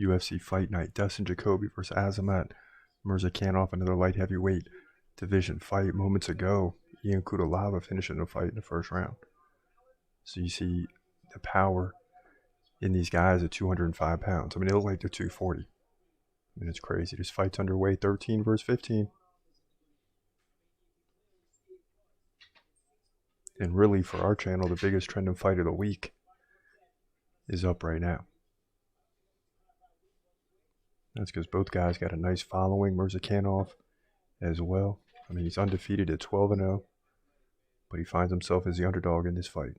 UFC Fight Night. Dustin Jacoby versus Azamat Murzakanov, another light heavyweight division fight. Moments ago, Ian Kudalaba finishing the fight in the first round. So you see the power in these guys at 205 pounds. I mean, they look like they're 240. I mean, it's crazy. This fight's underway, 13 versus 15. And really, for our channel, the biggest trending fight of the week is up right now. That's because both guys got a nice following. Murzakanov as well. I mean, he's undefeated at 12-0, but he finds himself as the underdog in this fight.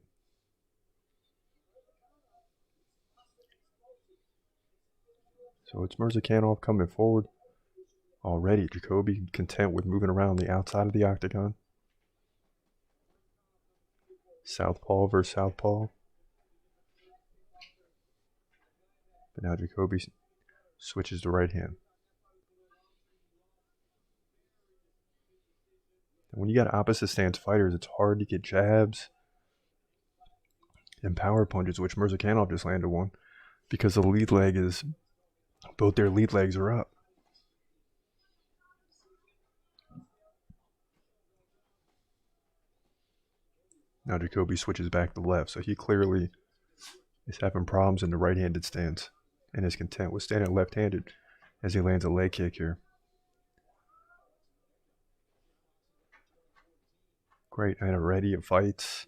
So it's Murzakanov coming forward already. Jacoby content with moving around the outside of the octagon. Southpaw versus southpaw. But now Jacoby switches to right hand. And when you got opposite stance fighters, it's hard to get jabs and power punches, which Murzakanov just landed one, because the lead leg is, both their lead legs are up. Now Jacoby switches back to left, so he clearly is having problems in the right-handed stance and is content with standing left-handed as he lands a leg kick here. Great night already of fights.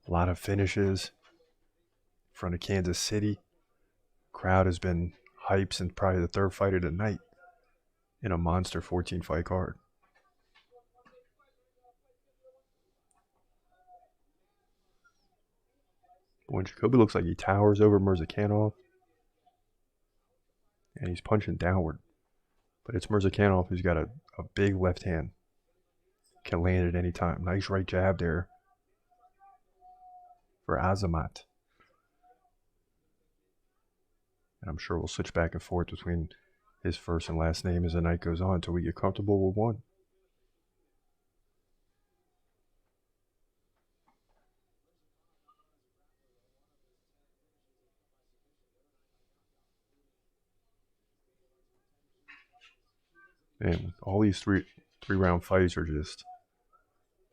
A lot of finishes in front of Kansas City. Crowd has been hyped since probably the third fight of the night in a monster 14-fight card. When Jacoby looks like he towers over Murzakanov, and he's punching downward. But it's Murzakanov who's got a big left hand. Can land at any time. Nice right jab there for Azamat. And I'm sure we'll switch back and forth between his first and last name as the night goes on until we get comfortable with one. And all these three-round fights are just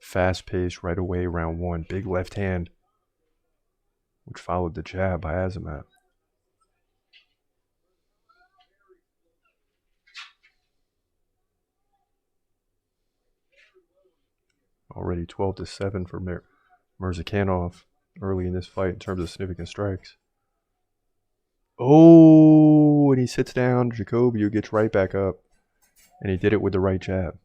fast-paced right away. Round one, big left hand, which followed the jab by Azamat. Already 12-7 for Murzakanov early in this fight in terms of significant strikes. Oh, and he sits down. Jacoby, who gets right back up. And he did it with the right jab.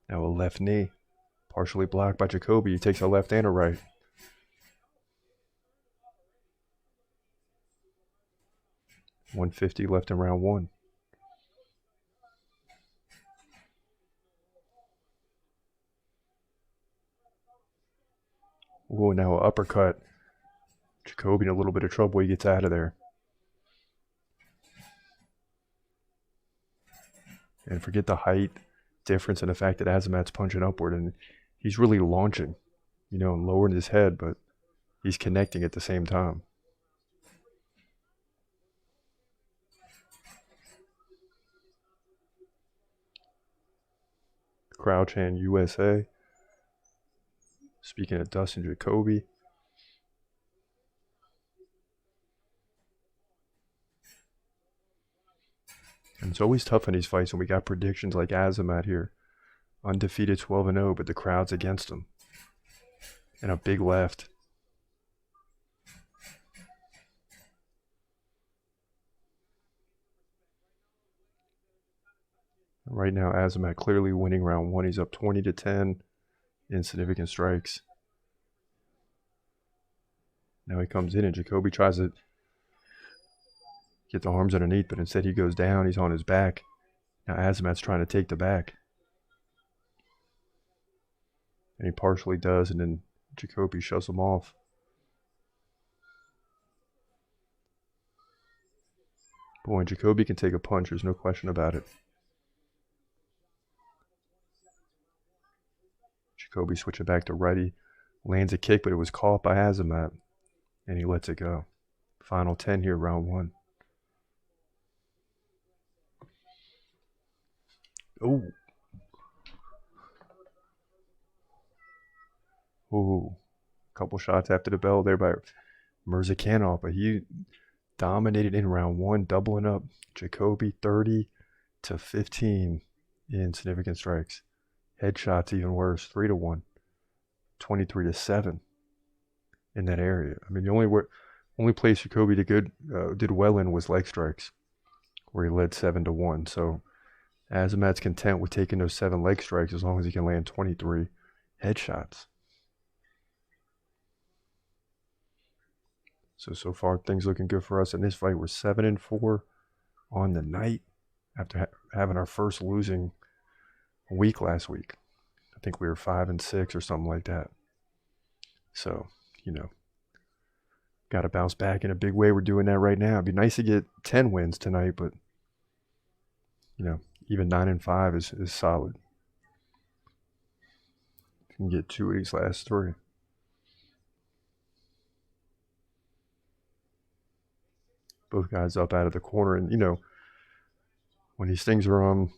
Now a left knee, partially blocked by Jacoby. He takes a left and a right. .150 left in round one. Oh, now an uppercut. Jacoby in a little bit of trouble. He gets out of there. And forget the height difference and the fact that Azamat's punching upward and he's really launching, and lowering his head, but he's connecting at the same time. Crowd chant USA. Speaking of Dustin Jacoby. And it's always tough in these fights when we got predictions like Azamat here. Undefeated 12-0, but the crowd's against him. And a big left. Right now, Azamat clearly winning round one. He's up 20-10 in significant strikes. Now he comes in and Jacoby tries to get the arms underneath, but instead he goes down. He's on his back. Now Azamat's trying to take the back. And he partially does, and then Jacoby shoves him off. Boy, Jacoby can take a punch. There's no question about it. Jacoby switching back to righty. Lands a kick, but it was caught by Azamat. And he lets it go. Final 10 here, round 1. Oh, couple shots after the bell there by Murzakanov, but he dominated in round 1, doubling up Jacoby 30-15 in significant strikes. Headshots even worse, 3-1, 23-7 in that area. I mean, the only place Jacoby did well in was leg strikes, where he led 7-1. So Azamat's content with taking those 7 leg strikes as long as he can land 23 headshots. So far things looking good for us in this fight. We're 7-4 on the night after having our first losing week last week. I think we were 5-6 or something like that. So, got to bounce back in a big way. We're doing that right now. It'd be nice to get 10 wins tonight, but even 9-5 is solid. You can get 2 of these last 3. Both guys up out of the corner, and when these things are on, when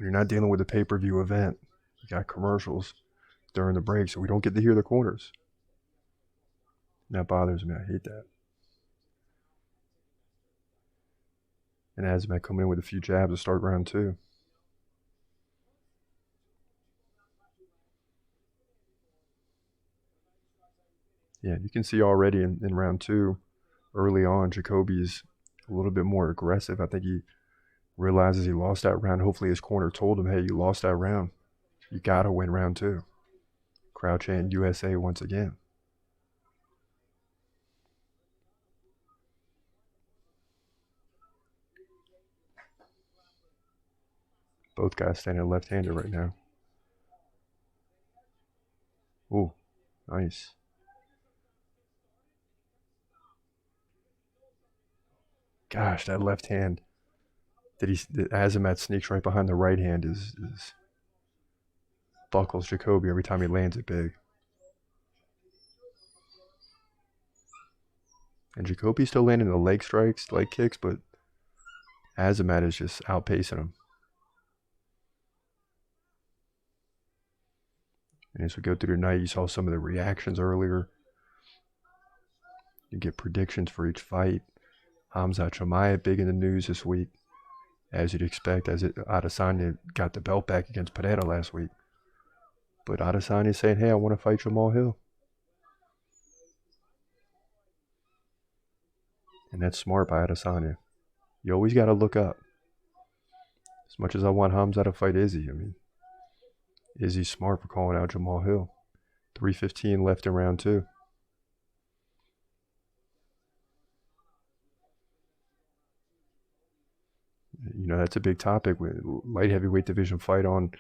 you're not dealing with a pay-per-view event, you got commercials during the break, so we don't get to hear the corners. And that bothers me. I hate that. And Azamat coming in with a few jabs to start round 2. Yeah, you can see already in round 2, early on, Jacoby is a little bit more aggressive. I think he realizes he lost that round. Hopefully his corner told him, hey, you lost that round. You got to win round 2. Crowd chant USA once again. Both guys standing left-handed right now. Ooh, nice. Gosh, that left hand that Azamat sneaks right behind the right hand is buckles Jacoby every time he lands it big. And Jacoby's still landing the leg strikes, leg kicks, but Azamat is just outpacing him. And as we go through the night, you saw some of the reactions earlier. You get predictions for each fight. Khamzat Chimaev big in the news this week, as you'd expect, as Adesanya got the belt back against Pereira last week. But Adesanya is saying, hey, I want to fight Jamal Hill. And that's smart by Adesanya. You always got to look up. As much as I want Khamzat to fight Izzy, I mean, Izzy's smart for calling out Jamal Hill. 3:15 left in round 2. That's a big topic with light heavyweight division fight on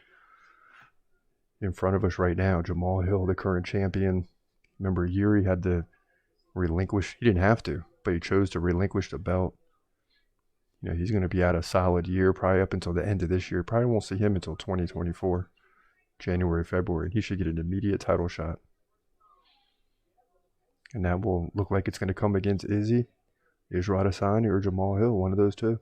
in front of us right now. Jamal Hill, the current champion. Remember, Yuri had to relinquish. He didn't have to, but he chose to relinquish the belt. He's going to be out a solid year, probably up until the end of this year. Probably won't see him until 2024, January, February. He should get an immediate title shot. And that will look like it's going to come against Izzy, Israel Adesanya, or Jamal Hill, one of those two.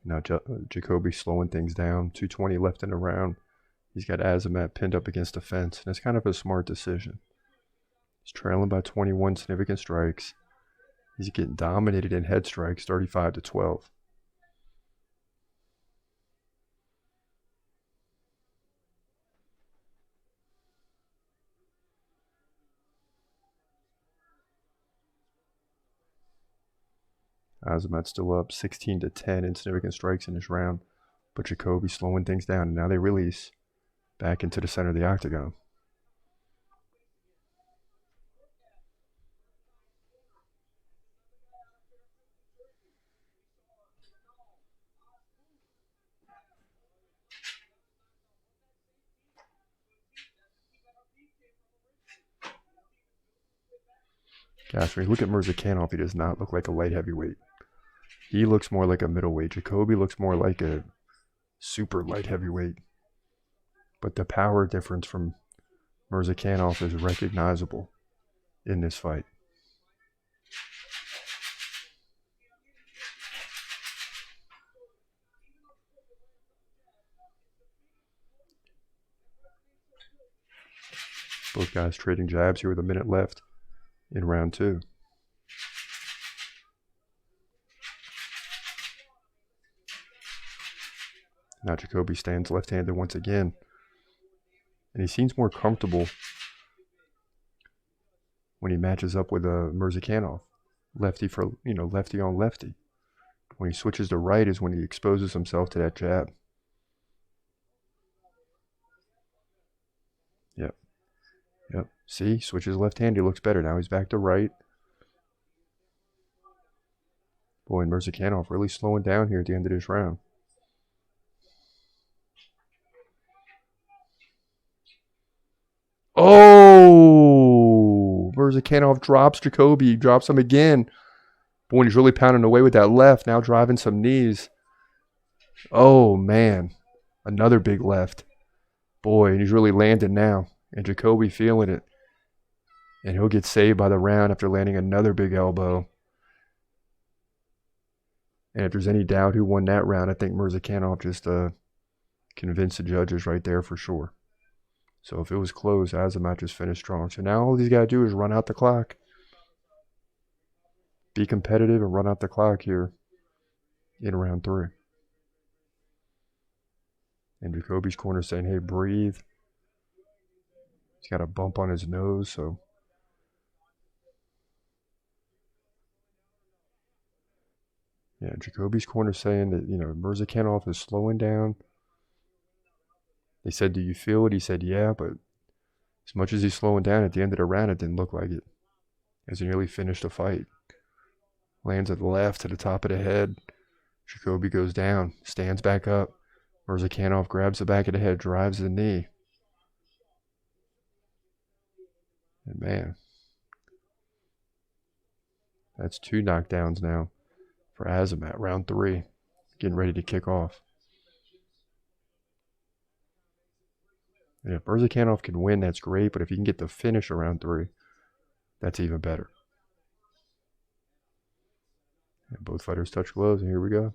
Now Jacoby slowing things down. 2:20 left in the round. He's got Azamat pinned up against the fence, and it's kind of a smart decision. He's trailing by 21 significant strikes. He's getting dominated in head strikes, 35-12. Azamat's still up 16-10 in significant strikes in this round, but Jacoby slowing things down, and now they release back into the center of the octagon. Jasper, look at Murzakanov. He does not look like a light heavyweight. He looks more like a middleweight. Jacoby looks more like a super light heavyweight. But the power difference from Murzakanov is recognizable in this fight. Both guys trading jabs here with a minute left in round 2. Now Jacoby stands left-handed once again. And he seems more comfortable when he matches up with Murzakanov. Lefty for, lefty on lefty. When he switches to right is when he exposes himself to that jab. Yep. See, switches left-handed, looks better. Now he's back to right. Boy, and Murzakanov really slowing down here at the end of this round. Oh! Murzakanov drops Jacoby. Drops him again. Boy, he's really pounding away with that left. Now driving some knees. Oh, man. Another big left. Boy, and he's really landing now. And Jacoby feeling it. And he'll get saved by the round after landing another big elbow. And if there's any doubt who won that round, I think Murzakanov just convinced the judges right there for sure. So if it was close, Azamat just finished strong. So now all he's got to do is run out the clock. Be competitive and run out the clock here in round 3. And Jacoby's corner saying, hey, breathe. He's got a bump on his nose, so. Yeah, Jacoby's corner saying that, Murzakanov is slowing down. They said, do you feel it? He said, yeah, but as much as he's slowing down at the end of the round, it didn't look like it. As he nearly finished the fight. Lands at the left to the top of the head. Jacoby goes down, stands back up. Murzakanov grabs the back of the head, drives the knee. And man, that's 2 knockdowns now for Azamat. Round 3, getting ready to kick off. And if Murzakanov can win, that's great. But if he can get the finish around 3, that's even better. And both fighters touch gloves, and here we go.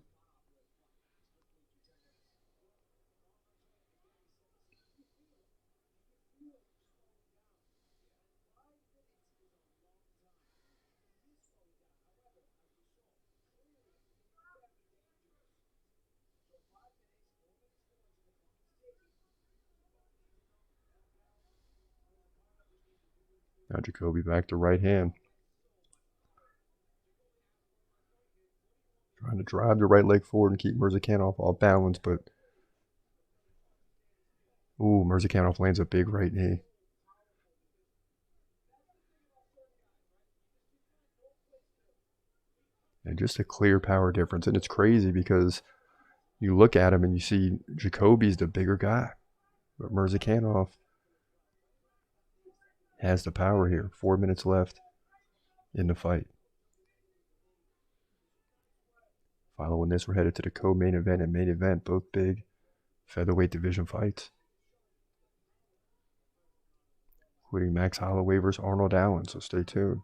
Now Jacoby back to right hand. Trying to drive the right leg forward and keep Murzakanov off balance, but Murzakanov lands a big right knee. And just a clear power difference. And it's crazy because you look at him and you see Jacoby's the bigger guy. But Murzakanov has the power here. 4 minutes left in the fight. Following this, we're headed to the co-main event and main event. Both big featherweight division fights. Including Max Holloway versus Arnold Allen, so stay tuned.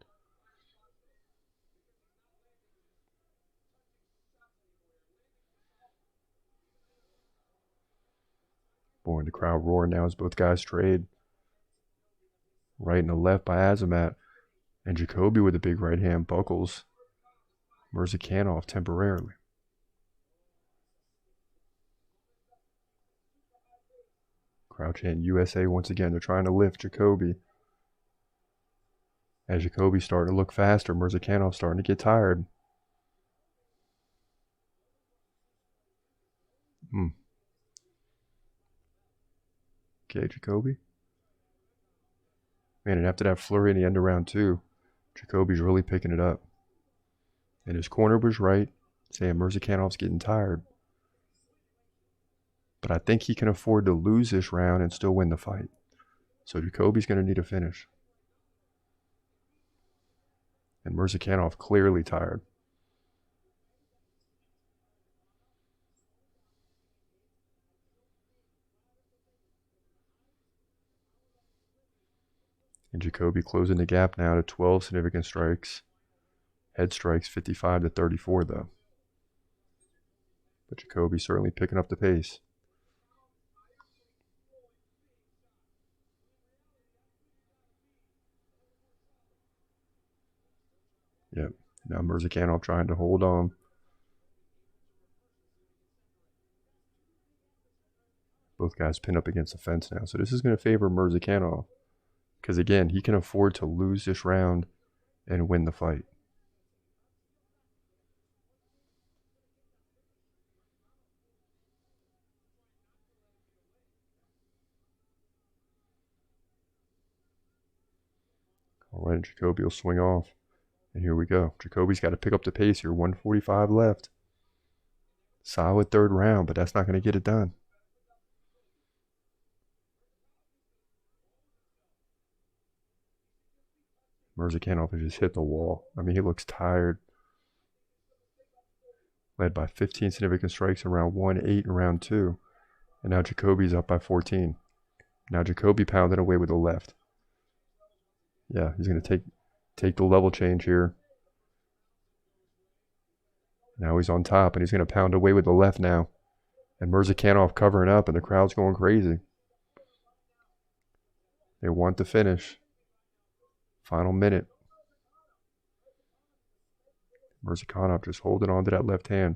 Boy, the crowd roaring now as both guys trade. Right and the left by Azamat. And Jacoby with a big right hand buckles Murzakanov temporarily. Crowd chant USA once again. They're trying to lift Jacoby. As Jacoby's starting to look faster, Murzakanov starting to get tired. Okay, Jacoby. Man, and after that flurry in the end of round 2, Jacoby's really picking it up. And his corner was right, saying Murzakanov's getting tired. But I think he can afford to lose this round and still win the fight. So Jacoby's going to need a finish. And Murzakanov clearly tired. And Jacoby closing the gap now to 12 significant strikes. Head strikes 55 to 34 though. But Jacoby certainly picking up the pace. Yep. Now Murzakanov trying to hold on. Both guys pinned up against the fence now. So this is going to favor Murzakanov. Because again, he can afford to lose this round and win the fight. All right, Jacoby will swing off. And here we go. Jacoby's got to pick up the pace here. 145 left. Solid third round, but that's not going to get it done. Murzakanov has just hit the wall. I mean, he looks tired. Led by 15 significant strikes in round 1, 8 in round 2. And now Jacoby's up by 14. Now Jacoby pounding away with the left. Yeah, he's going to take the level change here. Now he's on top, and he's going to pound away with the left now. And Murzakanov covering up, and the crowd's going crazy. They want the finish. Final minute. Murzakanov just holding on to that left hand.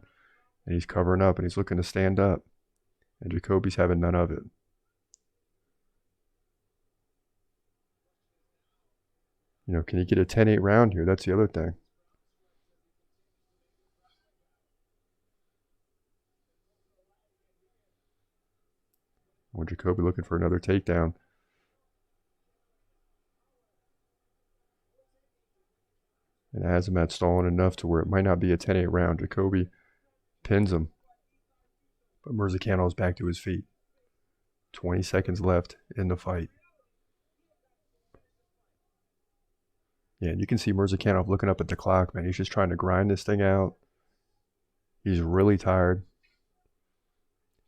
And he's covering up, and he's looking to stand up. And Jacoby's having none of it. You know, can he get a 10-8 round here? That's the other thing. Well, Jacoby looking for another takedown. And Azamat stalling enough to where it might not be a 10-8 round. Jacoby pins him. But Murzakanov back to his feet. 20 seconds left in the fight. Yeah, and you can see Murzakanov looking up at the clock, man. He's just trying to grind this thing out. He's really tired.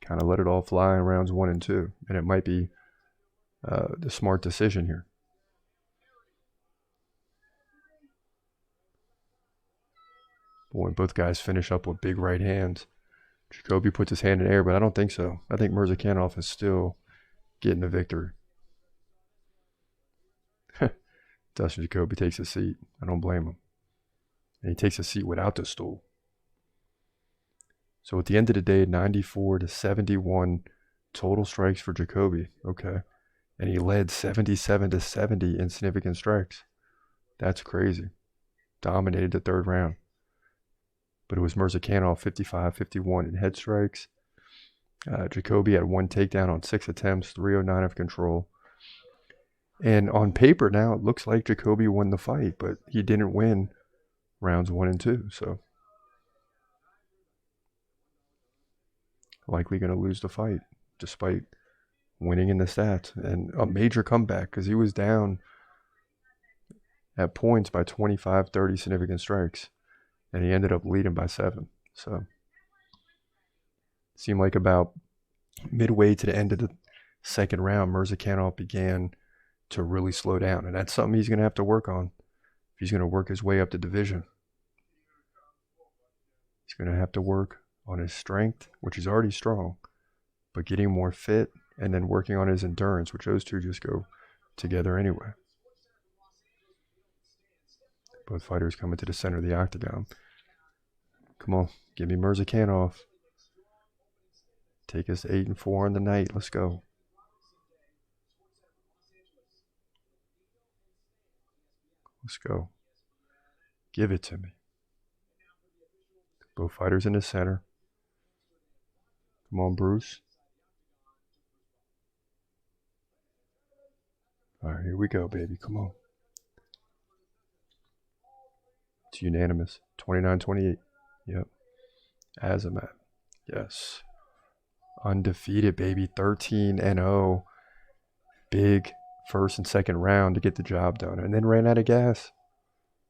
Kind of let it all fly in rounds 1 and 2. And it might be the smart decision here. Boy, both guys finish up with big right hands. Jacoby puts his hand in air, but I don't think so. I think Murzakanov is still getting the victory. Dustin Jacoby takes a seat. I don't blame him. And he takes a seat without the stool. So at the end of the day, 94 to 71 total strikes for Jacoby. Okay. And he led 77 to 70 in significant strikes. That's crazy. Dominated the third round. But it was Murzakanov 55-51 in head strikes. Jacoby had 1 takedown on 6 attempts, 309 of control. And on paper now, it looks like Jacoby won the fight, but he didn't win rounds 1 and 2. So likely going to lose the fight, despite winning in the stats. And a major comeback, because he was down at points by 25, 30 significant strikes. And he ended up leading by 7. So seemed like about midway to the end of the second round, Murzakanov began to really slow down. And that's something he's going to have to work on if he's going to work his way up the division. He's going to have to work on his strength, which is already strong, but getting more fit and then working on his endurance, which those two just go together anyway. Both fighters coming to the center of the octagon. Come on, give me Murzakanov. Take us 8-4 on the night. Let's go. Let's go. Give it to me. Both fighters in the center. Come on, Bruce. All right, here we go, baby. Come on. It's unanimous. 29-28. Yep. Azamat. Yes. Undefeated, baby. 13-0. Big first and second round to get the job done. And then ran out of gas.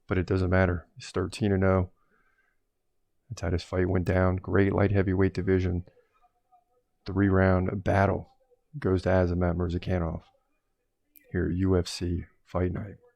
but it doesn't matter. He's 13-0. That's how this fight went down. Great light heavyweight division. 3-round battle goes to Azamat Murzakanov here at UFC Fight Night.